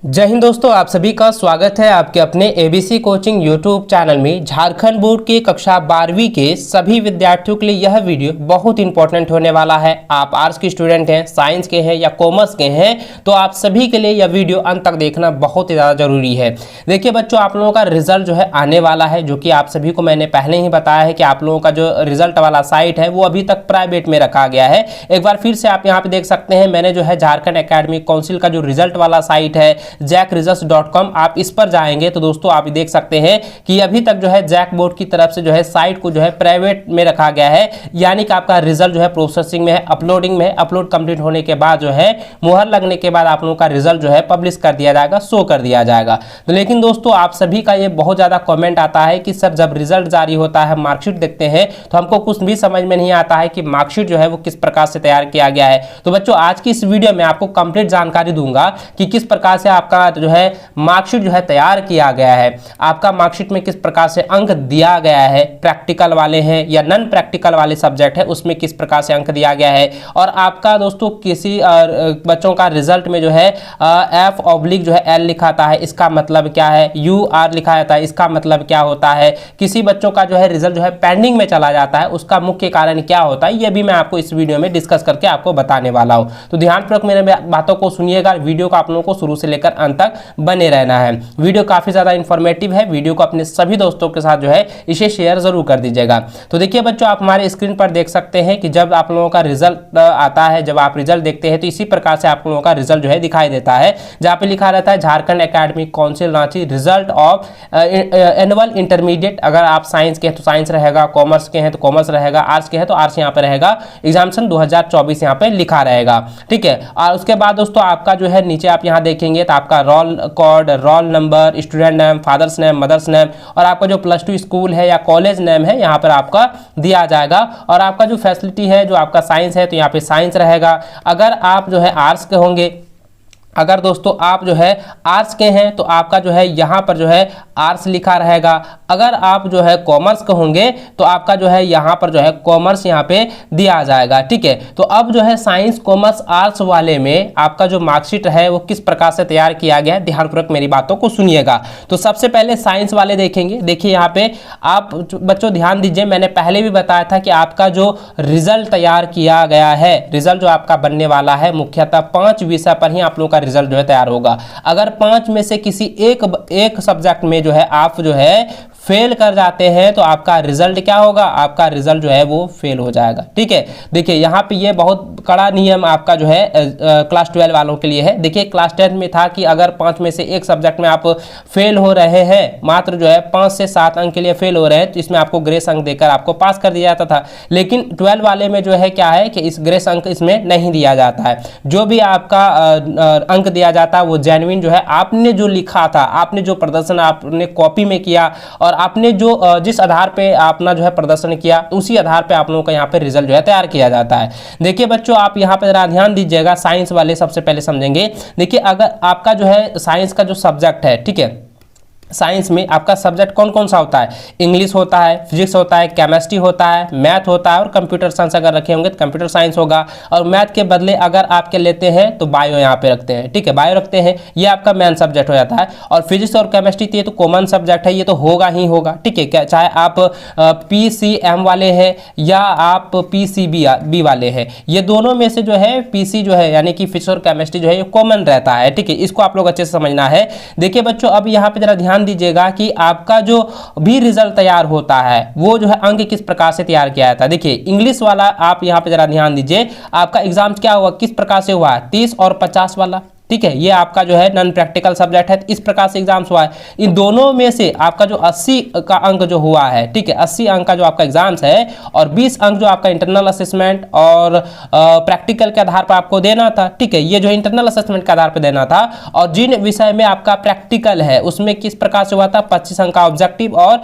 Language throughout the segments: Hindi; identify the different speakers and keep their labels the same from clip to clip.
Speaker 1: जय हिंद दोस्तों, आप सभी का स्वागत है आपके अपने एबीसी कोचिंग यूट्यूब चैनल में। झारखंड बोर्ड के कक्षा 12वीं के सभी विद्यार्थियों के लिए यह वीडियो बहुत इंपॉर्टेंट होने वाला है। आप आर्ट्स के स्टूडेंट हैं, साइंस के हैं या कॉमर्स के हैं, तो आप सभी के लिए यह वीडियो अंत तक देखना बहुत ही ज़्यादा जरूरी है। देखिए बच्चों, आप लोगों का रिजल्ट जो है आने वाला है, जो कि आप सभी को मैंने पहले ही बताया है कि आप लोगों का जो रिजल्ट वाला साइट है वो अभी तक प्राइवेट में रखा गया है। एक बार फिर से आप यहाँ पे देख सकते हैं, मैंने जो है झारखंड एकेडमिक काउंसिल का जो रिजल्ट वाला साइट है jackresults.com, आप इस पर जाएंगे तो दोस्तों आप देख सकते हैं कि अभी तक जो है जैक बोर्ड की तरफ से जो है साइट को जो है प्राइवेट में रखा गया है, यानी कि आपका रिजल्ट जो है प्रोसेसिंग में है, अपलोडिंग में है। अपलोड कंप्लीट होने के बाद जो है मुहर लगने के बाद आप लोगों का रिजल्ट जो है पब्लिश कर दिया जाएगा, शो कर दिया जाएगा। तो लेकिन दोस्तों आप सभी का ये बहुत ज़्यादा कमेंट आता है कि सर जब रिजल्ट जारी होता है, मार्कशीट देखते हैं तो हमको कुछ भी समझ में नहीं आता है कि मार्कशीट जो है वो किस प्रकार से तैयार किया गया है। तो बच्चों आज की इस वीडियो में आपको कंप्लीट जानकारी दूंगा कि किस प्रकार से आपका जो है मार्कशीट जो है तैयार किया गया है, आपका मार्कशीट में किस प्रकार से अंक दिया गया है, प्रैक्टिकल वाले हैं या नॉन प्रैक्टिकल वाले सब्जेक्ट है उसमें किस प्रकार से अंक दिया गया है, और आपका दोस्तों किसी बच्चों का रिजल्ट में जो है एफ ऑब्लिक जो है एल लिखा आता है, इसका मतलब क्या है, यू आर लिखा जाता है, इसका मतलब क्या होता है, किसी बच्चों का जो है रिजल्ट जो है पेंडिंग में चला जाता है, उसका मुख्य कारण क्या होता है, यह भी मैं आपको इस वीडियो में डिस्कस करके आपको बताने वाला हूं। तो ध्यानपूर्वक मेरे बातों को सुनिएगा, वीडियो को आप लोगों को शुरू से लेकर अंत तक बने रहना है। वीडियो काफी ज्यादा इंफॉर्मेटिव है, वीडियो को अपने सभी दोस्तों के साथ जो है इसे शेयर जरूर कर दीजिएगा। तो देखिए बच्चों, आप हमारे स्क्रीन पर देख सकते हैं कि जब आप लोगों का रिजल्ट आता है, जब आप रिजल्ट देखते हैं तो इसी प्रकार से आप लोगों का रिजल्ट जो है दिखाई देता है, जहां पे लिखा रहता है Jharkhand academic council Ranchi result of annual intermediate. अगर आप साइंस के हैं तो साइंस रहेगा, कॉमर्स के हैं तो कॉमर्स रहेगा, आर्ट्स के हैं तो आर्ट्स यहाँ पे रहेगा, एग्जामिनेशन 2024 यहाँ पे लिखा रहेगा। ठीक है, और उसके बाद दोस्तों आपका जो है नीचे आप यहाँ देखेंगे तो आपका roll code, roll number, student name, father's name, mother's name, और आपका जो +2 स्कूल है या कॉलेज नेम है यहाँ पर आपका दिया जाएगा। और आपका जो फैसिलिटी है, जो आपका साइंस है तो यहाँ पे साइंस रहेगा। अगर आप जो है आर्ट्स के होंगे, अगर दोस्तों आप जो है आर्ट्स के हैं तो आपका जो है यहाँ पर जो है आर्ट्स लिखा रहेगा। अगर आप जो है कॉमर्स के होंगे तो आपका जो है यहाँ पर जो है कॉमर्स यहाँ पे दिया जाएगा। ठीक है, तो अब जो है साइंस, कॉमर्स, आर्ट्स वाले में आपका जो मार्कशीट है वो किस प्रकार से तैयार किया गया है, ध्यानपूर्वक मेरी बातों को सुनिएगा। तो सबसे पहले साइंस वाले देखेंगे। देखिए यहाँ पे आप बच्चों ध्यान दीजिए, मैंने पहले भी बताया था कि आपका जो रिजल्ट तैयार किया गया है, रिजल्ट जो आपका बनने वाला है मुख्यतः 5 विषय पर ही आप लोगों का रिजल्ट जो है तैयार होगा। अगर 5 में से किसी एक सब्जेक्ट में जो है आप जो है फेल कर जाते हैं तो आपका रिजल्ट क्या होगा, आपका रिजल्ट जो है वो फेल हो जाएगा। ठीक है, देखिए यहाँ पे ये बहुत कड़ा नियम आपका जो है क्लास 12 वालों के लिए है। देखिए क्लास 10 में था कि अगर 5 में से एक सब्जेक्ट में आप फेल हो रहे हैं, मात्र जो है 5 से 7 अंक के लिए फेल हो रहे हैं, तो इसमें आपको ग्रेस अंक देकर आपको पास कर दिया जाता था। लेकिन 12 वाले में जो है क्या है कि इस ग्रेस अंक इसमें नहीं दिया जाता है। जो भी आपका अंक दिया जाता है वो जेन्युइन जो है आपने जो लिखा था, आपने जो प्रदर्शन आपने कॉपी में किया और आपने जो जिस आधार पे अपना जो है प्रदर्शन किया, उसी आधार पे आप लोगों का यहाँ पे रिजल्ट जो है तैयार किया जाता है। देखिए बच्चों, आप यहाँ पे जरा ध्यान दीजिएगा, साइंस वाले सबसे पहले समझेंगे। देखिए अगर आपका जो है साइंस का जो सब्जेक्ट है, ठीक है, साइंस में आपका सब्जेक्ट कौन कौन सा होता है, इंग्लिश होता है, फिजिक्स होता है, केमिस्ट्री होता है, मैथ होता है, और कंप्यूटर साइंस अगर रखे होंगे तो कंप्यूटर साइंस होगा। और मैथ के बदले अगर आपके लेते हैं तो बायो यहाँ पे रखते हैं। ठीक है, बायो रखते हैं, ये आपका मेन सब्जेक्ट हो जाता है। और फिजिक्स और केमिस्ट्री ये तो कॉमन सब्जेक्ट है, ये तो होगा ही होगा। ठीक है, चाहे आप PCM वाले हैं या आप PCB वाले हैं, ये दोनों में से जो है PC जो है यानी कि फिजिक्स और केमिस्ट्री जो है ये कॉमन रहता है। ठीक है, इसको आप लोग अच्छे से समझना है। देखिए बच्चों, अब यहाँ पे जरा ध्यान दीजिएगा कि आपका जो भी रिजल्ट तैयार होता है वो जो है अंक किस प्रकार से तैयार किया जाता है। देखिए इंग्लिश वाला आप यहां पे जरा ध्यान दीजिए, आपका एग्जाम क्या हुआ, किस प्रकार से हुआ, 30 और 50 वाला। ठीक है, ये आपका जो है नॉन प्रैक्टिकल सब्जेक्ट है, इस प्रकार से एग्जाम्स हुआ है। इन दोनों में से आपका जो 80 का अंक जो हुआ है, ठीक है, 80 अंक का जो आपका एग्जाम्स है, और 20 अंक जो आपका इंटरनल असेसमेंट और प्रैक्टिकल के आधार पर आपको देना था। ठीक है, ये जो इंटरनल असेसमेंट के आधार पर देना था, और जिन विषय में आपका प्रैक्टिकल है उसमें किस प्रकार से हुआ था, 25 अंक का ऑब्जेक्टिव और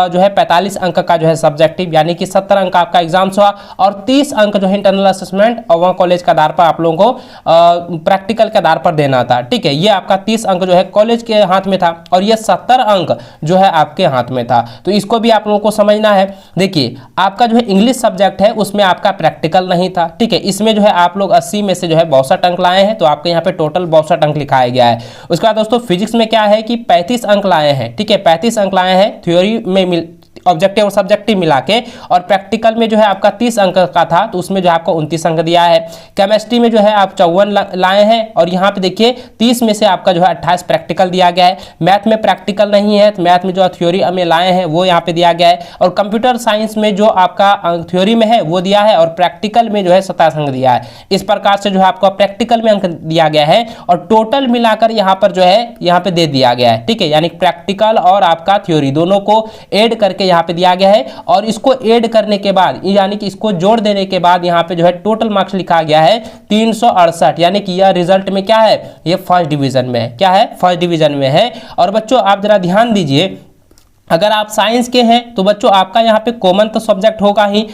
Speaker 1: जो है 45 अंक का जो है सब्जेक्टिव, यानी कि 70 अंक का आपका एग्जाम्स हुआ, और 30 अंक जो है इंटरनल असेसमेंट और वहाँ कॉलेज के आधार पर आप लोगों को प्रैक्टिकल के आधार आधार पर देना था। ठीक है, ये आपका 30 अंक जो है कॉलेज के हाथ में था और ये 70 अंक जो है आपके हाथ में था। तो इसको भी आप लोगों को समझना है। देखिए आपका जो है इंग्लिश सब्जेक्ट है उसमें आपका प्रैक्टिकल नहीं था। ठीक है, इसमें जो है आप लोग 80 में से जो है 62 अंक लाए हैं, तो आपके यहाँ पे टोटल 62 अंक लिखाया गया है। उसके बाद दोस्तों फिजिक्स में क्या है कि 35 अंक लाए हैं। ठीक है, 35 अंक लाए हैं थ्योरी में ऑब्जेक्टिव और सब्जेक्टिव मिला के, और प्रैक्टिकल में जो है आपका 30 अंक का था तो उसमें जो है आपको 29 अंक दिया है। केमिस्ट्री में जो है आप 54 लाए हैं और यहाँ पे देखिए 30 में से आपका जो है 28 प्रैक्टिकल दिया गया है। मैथ में प्रैक्टिकल नहीं है, तो मैथ में जो थ्योरी में लाए हैं वो यहाँ पे दिया गया है। और कंप्यूटर साइंस में जो आपका थ्योरी में है वो दिया है और प्रैक्टिकल में जो है 27 अंक दिया है। इस प्रकार से जो है आपको प्रैक्टिकल में अंक दिया गया है और टोटल मिलाकर यहाँ पर जो है यहाँ पे दे दिया गया है। ठीक है, यानी प्रैक्टिकल और आपका थ्योरी दोनों को ऐड करके यहाँ पे दिया गया है और इसको ऐड करने के बाद यानी कि इसको जोड़ देने के बाद यहाँ पे जो है टोटल मार्क्स लिखा गया है 368, यानी कि यह रिजल्ट में क्या है, ये फर्स्ट डिवीजन में है। क्या है, फर्स्ट डिवीजन में है। और बच्चों आप जरा ध्यान दीजिए, अगर आप साइंस के हैं तो बच्चों आपका यहाँ पे कॉमन तो सब्जेक्ट होगा ही,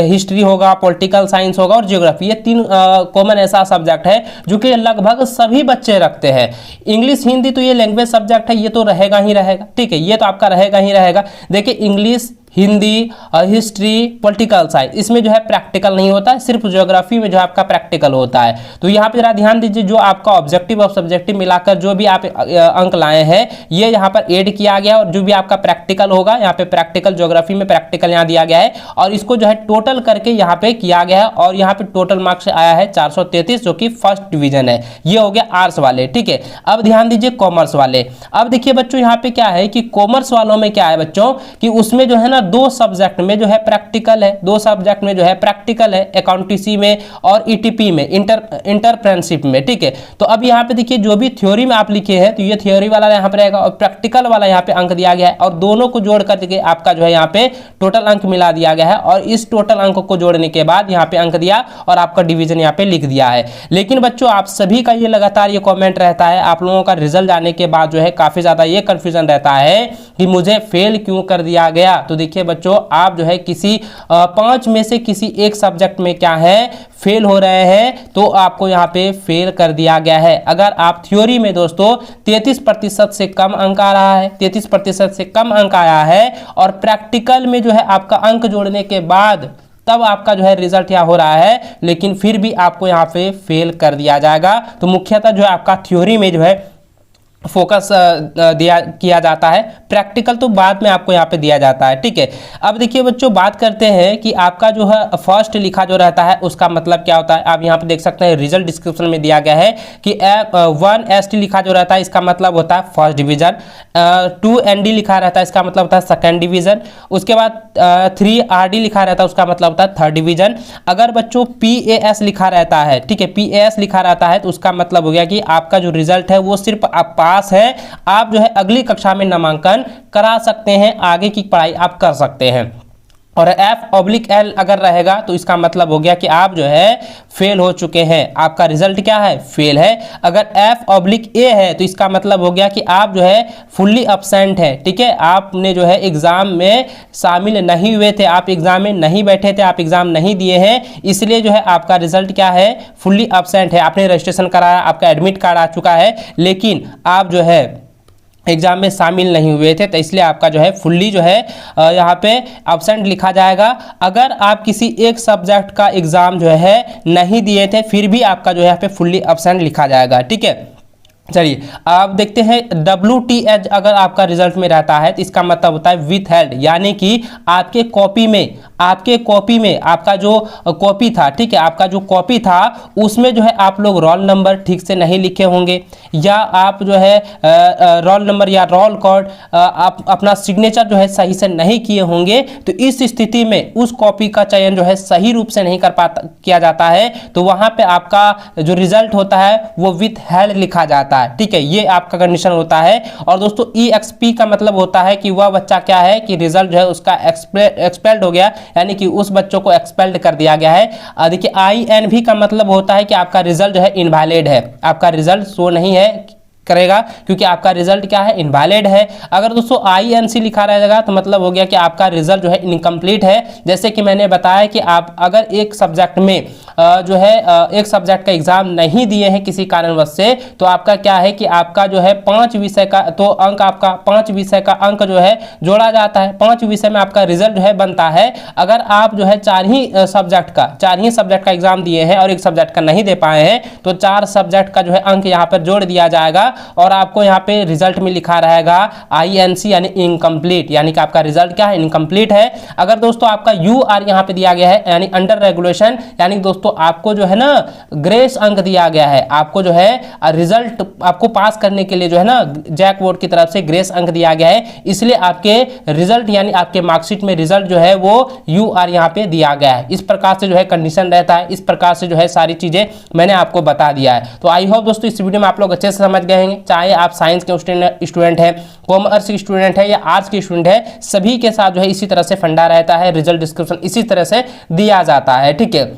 Speaker 1: हिस्ट्री होगा, पॉलिटिकल साइंस होगा और ज्योग्राफी, ये 3 कॉमन ऐसा सब्जेक्ट है जो कि लगभग सभी बच्चे रखते हैं। इंग्लिश हिंदी तो ये लैंग्वेज सब्जेक्ट है, ये तो रहेगा ही रहेगा। ठीक है, ये तो आपका रहेगा ही रहेगा। देखिए English, Hindi, history, political science, इसमें जो है प्रैक्टिकल नहीं होता है, सिर्फ ज्योग्राफी में जो है आपका प्रैक्टिकल होता है। तो यहाँ पे जरा ध्यान दीजिए, जो आपका ऑब्जेक्टिव और सब्जेक्टिव मिलाकर जो भी आप अंक लाए हैं ये यहाँ पर ऐड किया गया और जो भी आपका प्रैक्टिकल होगा यहाँ पे प्रैक्टिकल, ज्योग्राफी में प्रैक्टिकल यहाँ दिया गया है और इसको जो है टोटल करके यहाँ पे किया गया है और यहाँ पे टोटल मार्क्स आया है 433 जो कि फर्स्ट डिवीजन है। ये हो गया आर्ट्स वाले। ठीक है, अब ध्यान दीजिए कॉमर्स वाले। अब देखिए बच्चों यहाँ पे क्या है कि कॉमर्स वालों में क्या है बच्चों कि उसमें जो है ना 2 सब्जेक्ट में जो है प्रैक्टिकल है, 2 सब्जेक्ट में जो है प्रैक्टिकल है, अकाउंटेंसी में और ईटीपी में, इंटरप्रेन्योरशिप में। ठीक है, तो अब यहाँ पे देखिए जो भी थ्योरी में आप लिखे हैं तो ये थ्योरी वाला यहाँ पे रहेगा और प्रैक्टिकल वाला यहाँ पे अंक दिया गया है और दोनों को जोड़ करके आपका जो है यहाँ पे टोटल अंक मिला दिया गया है और इस टोटल अंक को जोड़ने के बाद यहाँ पे अंक दिया और आपका डिवीजन यहाँ पे लिख दिया है। लेकिन बच्चों आप सभी का ये लगातार ये कमेंट रहता है, आप लोगों का रिजल्ट आने के बाद जो है काफी ज्यादा ये कंफ्यूजन रहता है कि मुझे फेल क्यों कर दिया गया। तो देखिए बच्चों आप जो है किसी 5 में से किसी एक सब्जेक्ट में क्या है फेल हो रहे हैं तो आपको यहाँ पे फेल कर दिया गया है। अगर आप थ्योरी में दोस्तों 33% से कम अंक आ रहा है, 33% से कम अंक आया है और प्रैक्टिकल में जो है आपका अंक जोड़ने के बाद तब आपका जो है रिजल्ट यहाँ हो रहा है, लेकिन फिर भी आपको यहाँ पे फेल कर दिया जाएगा। तो मुख्यतः जो है आपका थ्योरी में जो है फोकस किया जाता है, प्रैक्टिकल तो बाद में आपको यहाँ पे दिया जाता है। ठीक है, अब देखिए बच्चों बात करते हैं कि आपका जो है फर्स्ट लिखा जो रहता है उसका मतलब क्या होता है। आप यहाँ पे देख सकते हैं रिजल्ट डिस्क्रिप्शन में दिया गया है कि 1 ST लिखा जो रहता है इसका मतलब होता है फर्स्ट डिवीजन, 2 ND लिखा रहता है इसका मतलब होता है सेकेंड डिवीजन, उसके बाद 3 RD लिखा रहता है उसका मतलब होता है थर्ड डिवीजन। अगर बच्चों PAS लिखा रहता है, ठीक है, PAS लिखा रहता है तो उसका मतलब हो गया कि आपका जो रिजल्ट है वो सिर्फ आप पास है, आप जो है अगली कक्षा में नामांकन करा सकते हैं, आगे की पढ़ाई आप कर सकते हैं। और F/L अगर रहेगा तो इसका मतलब हो गया कि आप जो है फेल हो चुके हैं, आपका रिजल्ट क्या है, फेल है। अगर F/A है तो इसका मतलब हो गया कि आप जो है फुल्ली एब्सेंट है। ठीक है, आपने जो है एग्जाम में शामिल नहीं हुए थे, आप एग्जाम में नहीं बैठे थे, आप एग्जाम नहीं दिए हैं, इसलिए जो है आपका रिजल्ट क्या है, फुल्ली एब्सेंट है। आपने रजिस्ट्रेशन कराया, आपका एडमिट कार्ड आ चुका है, लेकिन आप जो है एग्जाम में शामिल नहीं हुए थे, तो इसलिए आपका जो है फुल्ली जो है यहाँ पे एब्सेंट लिखा जाएगा। अगर आप किसी एक सब्जेक्ट का एग्जाम जो है नहीं दिए थे फिर भी आपका जो है यहाँ पे फुल्ली एब्सेंट लिखा जाएगा। ठीक है, चलिए आप देखते हैं WTH अगर आपका रिजल्ट में रहता है तो इसका मतलब होता है विथहेल्ड, यानी कि आपके कॉपी में आपका जो कॉपी था, ठीक है, आपका जो कॉपी था उसमें जो है आप लोग रोल नंबर ठीक से नहीं लिखे होंगे या आप जो है रोल नंबर या रोल कोड आप अपना सिग्नेचर जो है सही से नहीं किए होंगे। तो इस स्थिति में उस कॉपी का चयन जो है सही रूप से नहीं किया जाता है, तो वहाँ पे आपका जो रिजल्ट होता है वो विथहेल्ड लिखा जाता है। ठीक है, ये आपका कंडीशन होता है। और दोस्तों EXP का मतलब होता है कि वह बच्चा क्या है कि रिजल्ट जो है उसका एक्सपेल्ड हो गया, यानी कि उस बच्चों को एक्सपेल्ड कर दिया गया है। देखिए INV का मतलब होता है कि आपका रिजल्ट जो है इनवैलिड है, आपका रिजल्ट शो नहीं है करेगा क्योंकि आपका रिजल्ट क्या है, इनवैलिड है। अगर दोस्तों INC लिखा रहेगा तो मतलब हो गया कि आपका रिजल्ट जो है इनकम्प्लीट है। जैसे कि मैंने बताया कि आप अगर एक सब्जेक्ट में जो है एक सब्जेक्ट का एग्जाम नहीं दिए हैं किसी कारणवश से, तो आपका क्या है कि आपका जो है 5 विषय का तो अंक, आपका 5 विषय का अंक जो है जोड़ा जाता है। 5 विषय में आपका रिजल्ट जो है बनता है। अगर आप जो है 4 ही सब्जेक्ट का एग्जाम दिए हैं और एक सब्जेक्ट का नहीं दे पाए हैं, तो 4 सब्जेक्ट का जो है अंक यहाँ पर जोड़ दिया जाएगा और आपको यहाँ पे रिजल्ट में लिखा रहेगा INC यानी इनकम्प्लीट, यानी कि आपका रिजल्ट क्या है, इनकम्प्लीट है। अगर दोस्तों आपका UR यहाँ पे दिया गया है यानी अंडर रेगुलेशन, यानी दोस्तों आपको जो है ना ग्रेस अंक दिया गया है, आपको जो है रिजल्ट आपको पास करने के लिए जो है ना जैक बोर्ड की तरफ से ग्रेस अंक दिया गया है, इसलिए आपके रिजल्ट यानी आपके मार्कशीट में रिजल्ट जो है वो UR यहाँ पे दिया गया है। इस प्रकार से जो है कंडीशन रहता है, इस प्रकार से जो है सारी चीजें मैंने आपको बता दिया है। तो आई होप दोस्तों इस वीडियो में आप लोग अच्छे से समझ गए हैं। चाहे आप साइंस के स्टूडेंट है, कॉमर्स के स्टूडेंट है या आर्ट्स के स्टूडेंट है, सभी के साथ जो है इसी तरह से फंडा रहता है, रिजल्ट डिस्क्रिप्शन इसी तरह से दिया जाता है। ठीक है,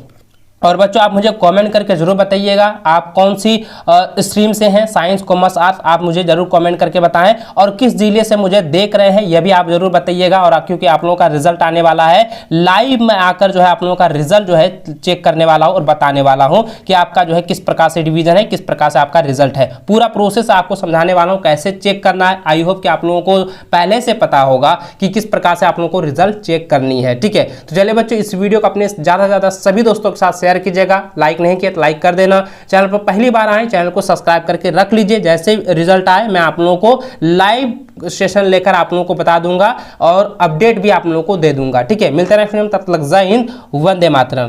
Speaker 1: और बच्चों आप मुझे कमेंट करके जरूर बताइएगा आप कौन सी स्ट्रीम से हैं, साइंस कॉमर्स आर्ट्स, आप मुझे जरूर कमेंट करके बताएं। और किस जिले से मुझे देख रहे हैं यह भी आप जरूर बताइएगा। और क्योंकि आप लोगों का रिजल्ट आने वाला है, लाइव में आकर जो है आप लोगों का रिजल्ट जो है चेक करने वाला हूं और बताने वाला हूं कि आपका जो है किस प्रकार से डिवीजन है, किस प्रकार से आपका रिजल्ट है। पूरा प्रोसेस आपको समझाने वाला हूं कैसे चेक करना है। आई होप कि आप लोगों को पहले से पता होगा कि किस प्रकार से आप लोगों को रिजल्ट चेक करनी है। ठीक है, तो चलिए बच्चों इस वीडियो को अपने ज्यादा से ज्यादा सभी दोस्तों के साथ शेयर कीजिएगा। लाइक नहीं किया तो लाइक कर देना। चैनल पर पहली बार आए चैनल को सब्सक्राइब करके रख लीजिए। जैसे रिजल्ट आए मैं आप लोगों को लाइव सेशन लेकर आप लोगों को बता दूंगा और अपडेट भी आप लोगों को दे दूंगा। ठीक है, मिलते हैं नेक्स्ट वीडियो में, तब तक जय हिंद, वंदे मातरम।